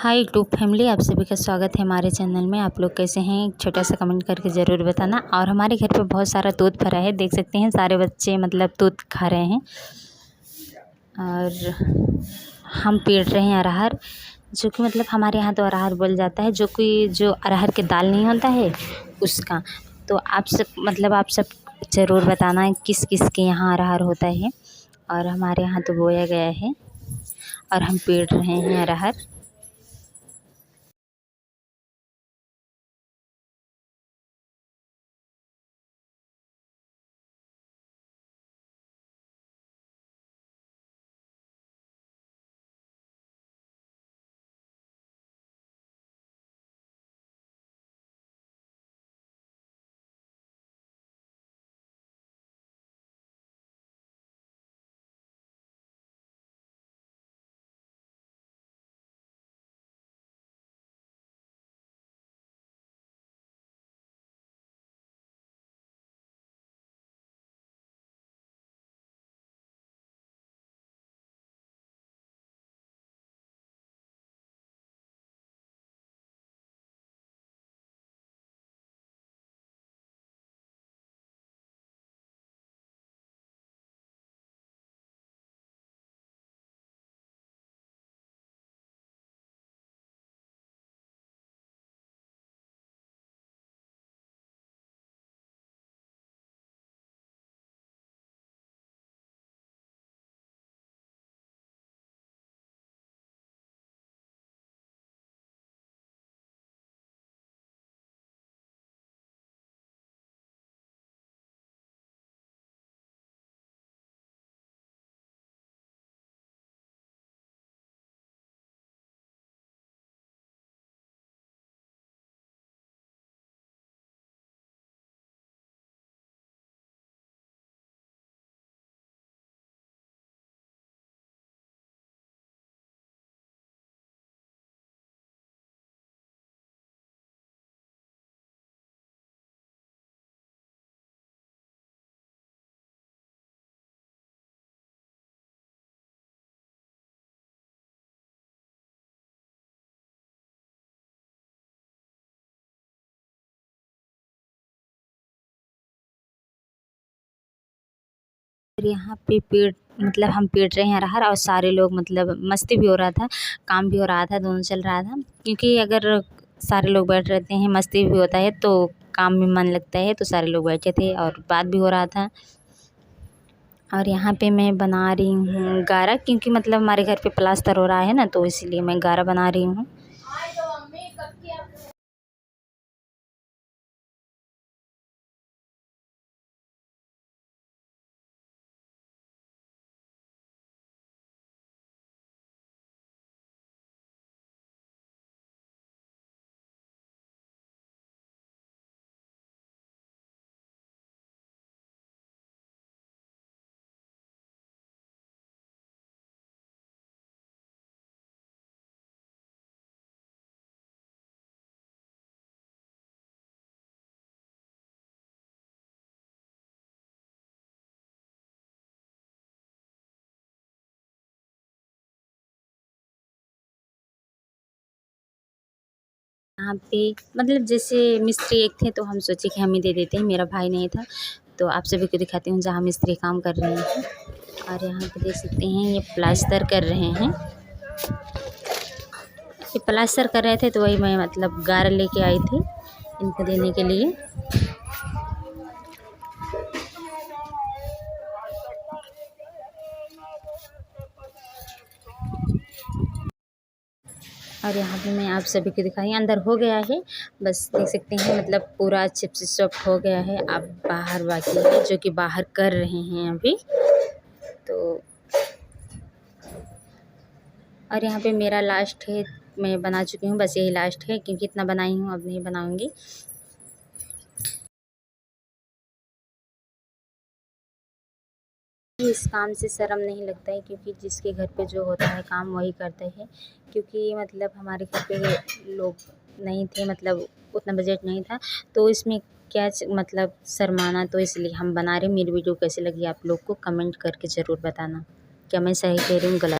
Hi YouTube family, आप सभी का स्वागत है हमारे चैनल में। आप लोग कैसे हैं? एक छोटा सा कमेंट करके ज़रूर बताना। और हमारे घर पे बहुत सारा दूध भरा है, देख सकते हैं सारे बच्चे मतलब दूध खा रहे हैं। और हम पीट रहे हैं अरहर, जो कि मतलब हमारे यहाँ तो अरहर बोल जाता है, जो अरहर के दाल नहीं होता है उसका। तो आप सब ज़रूर बताना किस किस के यहाँ अरहर होता है। और हमारे यहाँ तो बोया गया है और हम पीट रहे हैं अरहर। और यहाँ पे पेड़ मतलब हम पीट रहे हैं अरहर, और सारे लोग मतलब मस्ती भी हो रहा था, काम भी हो रहा था, दोनों चल रहा था। क्योंकि अगर सारे लोग बैठ रहते हैं, मस्ती भी होता है तो काम में मन लगता है। तो सारे लोग बैठे थे और बात भी हो रहा था। और यहाँ पे मैं बना रही हूँ गारा, क्योंकि मतलब हमारे घर पे प्लास्टर हो रहा है ना, तो इसीलिए मैं गारा बना रही हूँ। यहाँ पे मतलब जैसे मिस्त्री एक थे, तो हम सोचे कि हम ही दे देते हैं, मेरा भाई नहीं था। तो आप सभी को दिखाती हूँ जहाँ मिस्त्री काम कर रहे हैं। और यहाँ पे देख सकते हैं ये प्लास्टर कर रहे हैं। ये प्लास्टर कर रहे थे, तो वही मैं मतलब गारा लेके आई थी इनको देने के लिए। और यहाँ पे मैं आप सभी को दिखाई, अंदर हो गया है, बस देख सकते हैं मतलब पूरा अच्छे से सॉफ्ट हो गया है। अब बाहर बाकी है, जो कि बाहर कर रहे हैं अभी। तो और यहाँ पे मेरा लास्ट है, मैं बना चुकी हूँ, बस यही लास्ट है, क्योंकि इतना बनाई हूँ, अब नहीं बनाऊँगी। इस काम से शर्म नहीं लगता है, क्योंकि जिसके घर पे जो होता है काम वही करते हैं। क्योंकि मतलब हमारे घर पे लोग नहीं थे, मतलब उतना बजट नहीं था, तो इसमें क्या मतलब शर्माना। तो इसलिए हम बना रहे। मेरी वीडियो कैसी लगी आप लोग को कमेंट करके ज़रूर बताना, क्या मैं सही कह रही हूँ गलत।